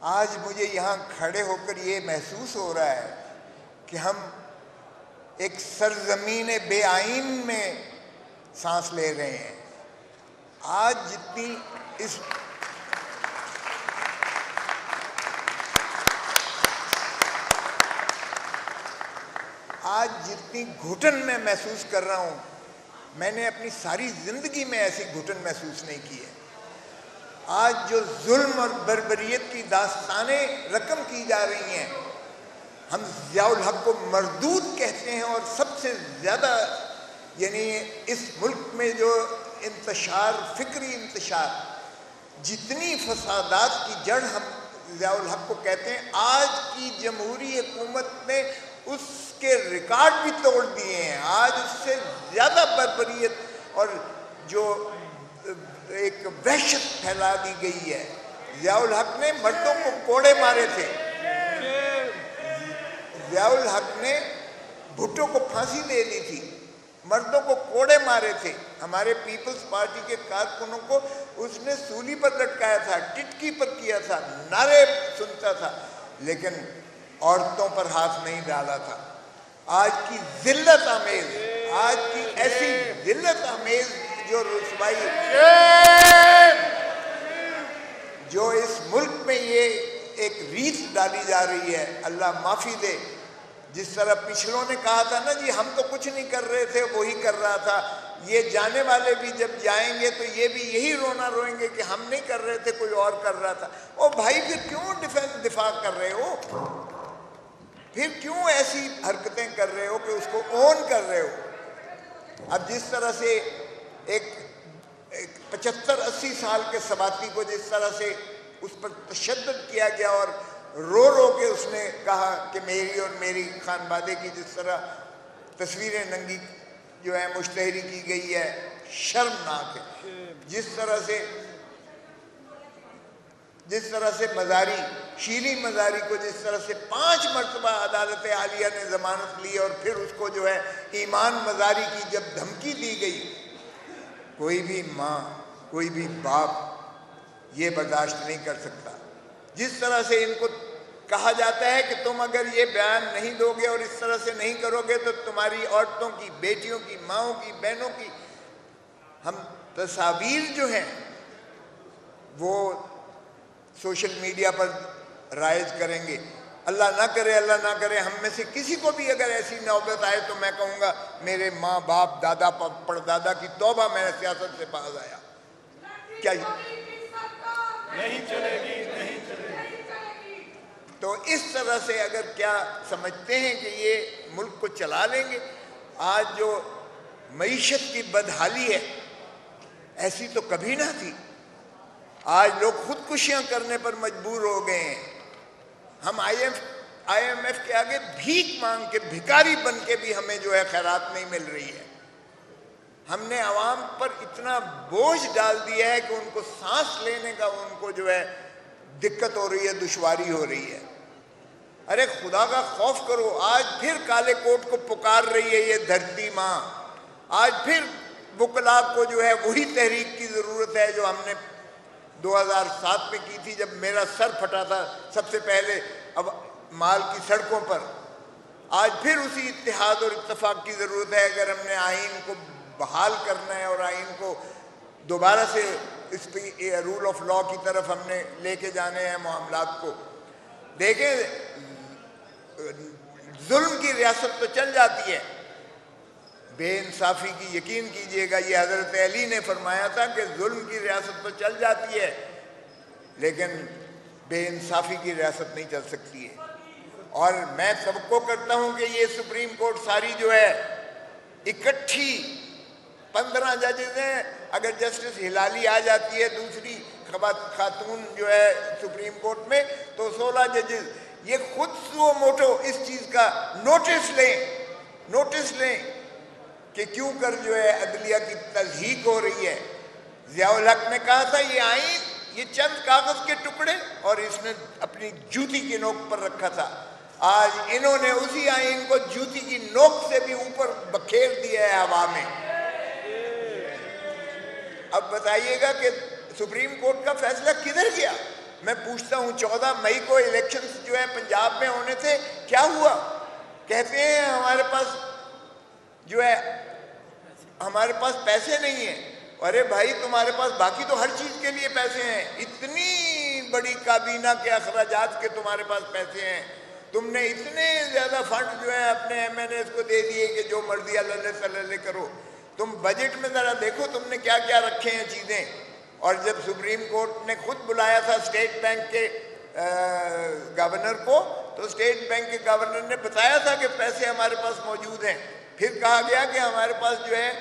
آج مجھے یہاں کھڑے ہو کر یہ محسوس ہو رہا ہے کہ ہم ایک سرزمین بے آئین میں سانس لے رہے ہیں۔ آج جتنی گھٹن میں محسوس کر رہا ہوں، میں نے اپنی ساری زندگی میں ایسی گھٹن محسوس نہیں کی ہے۔ آج جو ظلم اور بربریت کی داستانیں رقم کی جا رہی ہیں، ہم ضیاء الحق کو مردود کہتے ہیں، اور سب سے زیادہ یعنی اس ملک میں جو فکری انتشار، جتنی فسادات کی جڑ ہم ضیاء الحق کو کہتے ہیں، آج کی جمہوری حکومت نے اس کے ریکارڈ بھی توڑ دیے ہیں۔ آج اس سے زیادہ بربریت اور جو ایک وحشت پھیلا دی گئی ہے۔ ضیاء الحق نے مردوں کو کوڑے مارے تھے، ضیاء الحق نے بھٹو کو پھانسی دے دی تھی، مردوں کو کوڑے مارے تھے، ہمارے پیپلز پارٹی کے کارکنوں کو اس نے سولی پر لٹکایا تھا، ٹٹکی پر کیا تھا، نعرے سنتا تھا، لیکن عورتوں پر ہاتھ نہیں ڈالا تھا۔ آج کی ذلت آمیز، آج کی ایسی ذلت آمیز جو رسوائی جو اس ملک میں یہ ایک ریت ڈالی جا رہی ہے، اللہ معافی دے۔ جس طرح پچھلوں نے کہا تھا نا جی ہم تو کچھ نہیں کر رہے تھے، وہی کر رہا تھا، یہ جانے والے بھی جب جائیں گے تو یہ بھی یہی رونا روئیں گے کہ ہم نہیں کر رہے تھے، کوئی اور کر رہا تھا۔ او بھائی پھر کیوں دفاع کر رہے ہو؟ پھر کیوں ایسی حرکتیں کر رہے ہو کہ اس کو اون کر رہے ہو؟ اب جس طرح سے ایک 75-80 سال کے سباتی کو جس طرح سے اس پر تشدد کیا گیا اور رو رو کے اس نے کہا کہ میری اور میری خانوادے کی جس طرح تصویریں ننگی جو ہے مشتہری کی گئی ہے، شرمناک ہے۔ جس طرح سے مزاری، شیریں مزاری کو جس طرح سے 5 مرتبہ عدالت عالیہ نے ضمانت لی اور پھر اس کو جو ہے ایمان مزاری کی جب دھمکی دی گئی، کوئی بھی ماں، کوئی بھی باپ یہ برداشت نہیں کر سکتا۔ جس طرح سے ان کو کہا جاتا ہے کہ تم اگر یہ بیان نہیں دو گے اور اس طرح سے نہیں کرو گے تو تمہاری عورتوں کی، بیٹیوں کی، ماؤں کی، بہنوں کی ہم تصاویر جو ہیں وہ سوشل میڈیا پر رائج کریں گے۔ اللہ نہ کرے ہم میں سے کسی کو بھی اگر ایسی نوبت آئے تو میں کہوں گا میرے ماں باپ، دادا پردادا کی توبہ، میں سیاست سے باز آیا۔ کیا نہیں چلے گی؟ تو اس طرح سے اگر کیا سمجھتے ہیں کہ یہ ملک کو چلا لیں گے؟ آج جو معیشت کی بدحالی ہے ایسی تو کبھی نہ تھی۔ آج لوگ خودکشیاں کرنے پر مجبور ہو گئے ہیں۔ ہم آئی ایم ایف کے آگے بھیک مانگ کے، بھکاری بن کے بھی ہمیں جو ہے خیرات نہیں مل رہی ہے۔ ہم نے عوام پر اتنا بوجھ ڈال دیا ہے کہ ان کو سانس لینے کا ان کو جو ہے دقت ہو رہی ہے، دشواری ہو رہی ہے۔ ارے خدا کا خوف کرو، آج پھر کالے کوٹ کو پکار رہی ہے یہ دھرتی ماں۔ آج پھر وکلاء کو جو ہے وہی تحریک کی ضرورت ہے جو ہم نے 2007 میں کی تھی، جب میرا سر پھٹا تھا سب سے پہلے اب مال کی سڑکوں پر۔ آج پھر اسی اتحاد اور اتفاق کی ضرورت ہے اگر ہم نے آئین کو بحال کرنا ہے اور آئین کو دوبارہ سے اس پہ رول آف لاء کی طرف ہم نے لے کے جانے ہیں معاملات کو۔ دیکھیں ظلم کی ریاست تو چل جاتی ہے، بے انصافی کی یقین کیجئے گا، یہ حضرت علی نے فرمایا تھا کہ ظلم کی ریاست تو چل جاتی ہے لیکن بے انصافی کی ریاست نہیں چل سکتی ہے۔ اور میں توقع کرتا ہوں کہ یہ سپریم کورٹ ساری جو ہے اکٹھی 15 ججز ہیں، اگر جسٹس ہلالی آ جاتی ہے دوسری خاتون جو ہے سپریم کورٹ میں تو 16 ججز، یہ خود سو موٹو اس چیز کا نوٹس لیں کہ کیوں کر جو ہے عدلیہ کی تضحیک ہو رہی ہے۔ ضیاء الحق نے کہا تھا یہ آئین یہ چند کاغذ کے ٹکڑے، اور اس نے اپنی جوتی کی نوک پر رکھا تھا۔ آج انہوں نے اسی آئین کو جوتی کی نوک سے بھی اوپر بکھیر دیا ہے ہوا میں۔ اب بتائیے گا کہ سپریم کورٹ کا فیصلہ کدھر گیا؟ میں پوچھتا ہوں 14 مئی کو الیکشنز جو ہے پنجاب میں ہونے تھے، کیا ہوا؟ کہتے ہیں ہمارے پاس جو ہے ہمارے پاس پیسے نہیں ہیں۔ ارے بھائی تمہارے پاس باقی تو ہر چیز کے لیے پیسے ہیں، اتنی بڑی کابینہ کے اخراجات کے تمہارے پاس پیسے ہیں، تم نے اتنے زیادہ فنڈ جو ہے اپنے ایم این ایز کو دے دیے کہ جو مرضی اللہ صلی کرو۔ تم بجٹ میں ذرا دیکھو تم نے کیا کیا رکھے ہیں چیزیں۔ اور جب سپریم کورٹ نے خود بلایا تھا اسٹیٹ بینک کے گورنر کو، تو اسٹیٹ بینک کے گورنر نے بتایا تھا کہ پیسے ہمارے پاس موجود ہیں۔ پھر کہا گیا کہ ہمارے پاس جو ہے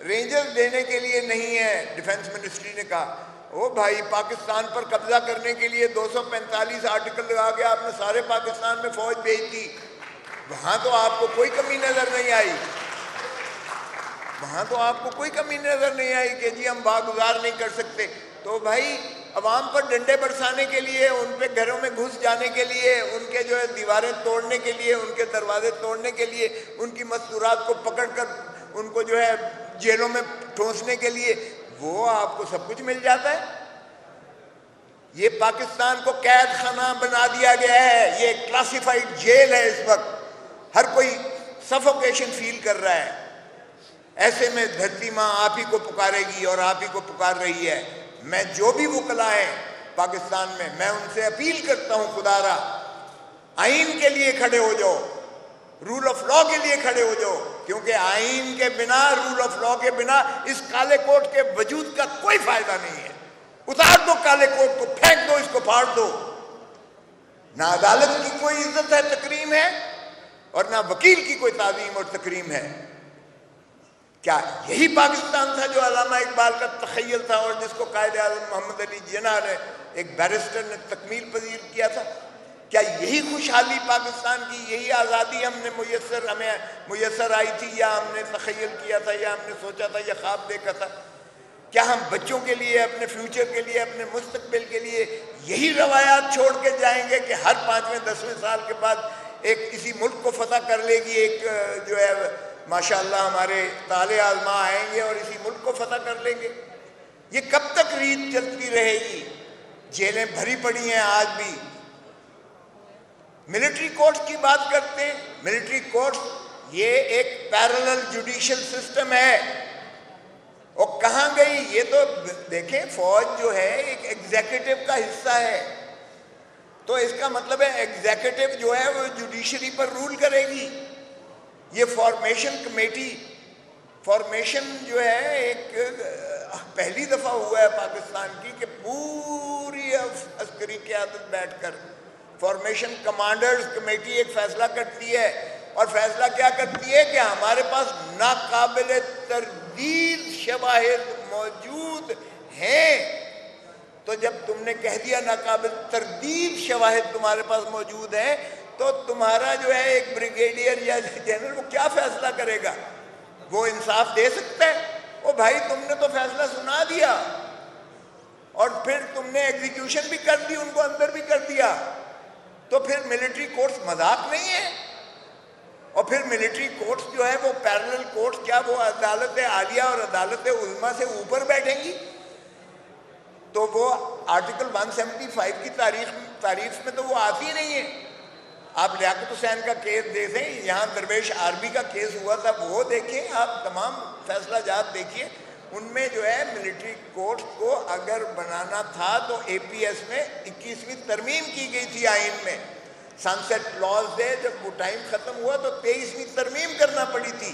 رینجرز دینے کے لیے نہیں ہے، ڈیفنس منسٹری نے کہا او بھائی پاکستان پر قبضہ کرنے کے لیے 245 آرٹیکل لگا کے آپ نے سارے پاکستان میں فوج بھیج دی، وہاں تو آپ کو کوئی کمی نظر نہیں آئی، وہاں تو آپ کو کوئی کمی نظر نہیں آئی کہ جی ہم باگزار نہیں کر سکتے۔ تو بھائی عوام پر ڈنڈے برسانے کے لیے، ان پہ گھروں میں گھس جانے کے لیے، ان کے جو ہے دیواریں توڑنے کے لیے، ان کے دروازے توڑنے کے لیے، ان کی مستورات کو پکڑ کر ان کو جو ہے جیلوں میں ٹھونسنے کے لیے، وہ آپ کو سب کچھ مل جاتا ہے۔ یہ پاکستان کو قید خانہ بنا دیا گیا ہے، یہ کلاسیفائڈ جیل ہے اس وقت، ہر کوئی سفوکیشن فیل کر رہا ہے۔ ایسے میں دھرتی ماں آپ ہی کو پکارے گی اور آپ ہی کو پکار رہی ہے۔ میں جو بھی وکلا ہیں پاکستان میں ان سے اپیل کرتا ہوں، خدا را آئین کے لیے کھڑے ہو جاؤ، رول آف لا کے لیے کھڑے ہو جاؤ، کیونکہ آئین کے بنا، رول آف لا کے بنا اس کالے کوٹ کے وجود کا کوئی فائدہ نہیں ہے۔ اتار دو کالے کوٹ کو، پھینک دو اس کو، پھاڑ دو۔ نہ عدالت کی کوئی عزت ہے، تکریم ہے، اور نہ وکیل کی کوئی تعظیم اور تکریم ہے۔ کیا یہی پاکستان تھا جو علامہ اقبال کا تخیل تھا اور جس کو قائد اعظم محمد علی جناح نے، ایک بیرسٹر نے تکمیل پذیر کیا تھا؟ کیا یہی خوشحالی پاکستان کی، یہی آزادی ہمیں میسر آئی تھی، یا ہم نے تخیل کیا تھا، یا ہم نے سوچا تھا، یا خواب دیکھا تھا؟ کیا ہم بچوں کے لیے، اپنے فیوچر کے لیے، اپنے مستقبل کے لیے یہی روایات چھوڑ کے جائیں گے کہ ہر 5ویں 10ویں سال کے بعد ایک کسی ملک کو فتح کر لے گی ایک جو ہے ماشاءاللہ ہمارے طالع آزما آئیں گے اور اسی ملک کو فتح کر لیں گے؟ یہ کب تک ریت چلتی رہے گی؟ جیلیں بھری پڑی ہیں آج بھی۔ ملٹری کورٹس کی بات کرتے ہیں، ملٹری کورٹس یہ ایک پیرلل جوڈیشل سسٹم ہے، اور کہاں گئی؟ یہ تو دیکھیں فوج جو ہے ایک ایگزیکٹو کا حصہ ہے، تو اس کا مطلب ہے ایگزیکٹو جو ہے وہ جوڈیشری پر رول کرے گی۔ یہ فارمیشن کمیٹی، فارمیشن جو ہے ایک پہلی دفعہ ہوا ہے پاکستان کی کہ پوری عسکری قیادت بیٹھ کر فارمیشن کمانڈرز کمیٹی ایک فیصلہ کرتی ہے، اور فیصلہ کیا کرتی ہے کہ ہمارے پاس ناقابل تردید شواہد موجود ہیں۔ تو جب تم نے کہہ دیا ناقابل تردید شواہد تمہارے پاس موجود ہیں، تو تمہارا جو ہے ایک بریگیڈیئر یا جنرل وہ کیا فیصلہ کرے گا؟ وہ انصاف دے سکتا ہے؟ او بھائی تم نے تو فیصلہ سنا دیا اور پھر تم نے ایگزیکیوشن بھی کر دی، ان کو اندر بھی کر دیا، تو پھر ملٹری کورٹس مذاق نہیں ہے؟ اور پھر ملٹری کورٹس جو ہے وہ پیرلل کورٹس، کیا وہ عدالت عالیہ اور عدالت عظمیٰ سے اوپر بیٹھیں گی؟ تو وہ آرٹیکل 175 کی تعریف میں تو وہ آتی نہیں ہے۔ آپ لیاقت حسین کا کیس دیکھیں، یہاں درویش عربی کا کیس ہوا تھا، وہ دیکھیں، آپ تمام فیصلہ جات دیکھیے، ان میں جو ہے ملٹری کورٹس کو اگر بنانا تھا تو اے پی ایس میں 21ویں ترمیم کی گئی تھی آئین میں، سنسیٹ کلاز دے جب وہ ٹائم ختم ہوا تو 23ویں ترمیم کرنا پڑی تھی۔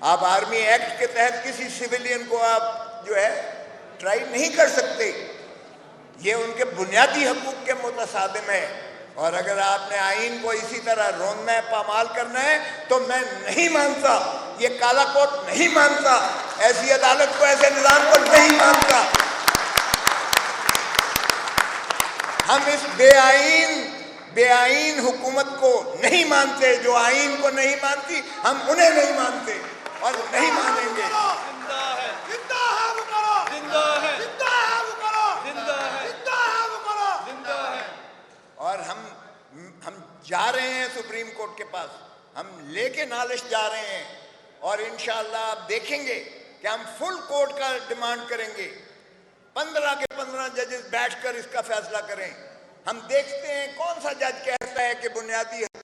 آپ آرمی ایکٹ کے تحت کسی سویلین کو آپ جو ہے ٹرائی نہیں کر سکتے، یہ ان کے بنیادی حقوق کے متصادم ہے۔ اور اگر آپ نے آئین کو اسی طرح روننا ہے، پامال کرنا ہے، تو میں نہیں مانتا، یہ کالا کوٹ نہیں مانتا، ایسی عدالت کو، ایسے نظام کو نہیں مانتا۔ ہم اس بے آئین حکومت کو نہیں مانتے، جو آئین کو نہیں مانتی ہم انہیں نہیں مانتے اور نہیں مانیں گے۔ اور ہم جا رہے ہیں سپریم کورٹ کے پاس، ہم لے کے نالش جا رہے ہیں، اور انشاءاللہ آپ دیکھیں گے کہ ہم فل کورٹ کا ڈیمانڈ کریں گے۔ 15 کے 15 ججز بیٹھ کر اس کا فیصلہ کریں. ہم دیکھتے ہیں کون سا جج کہتا ہے کہ بنیادی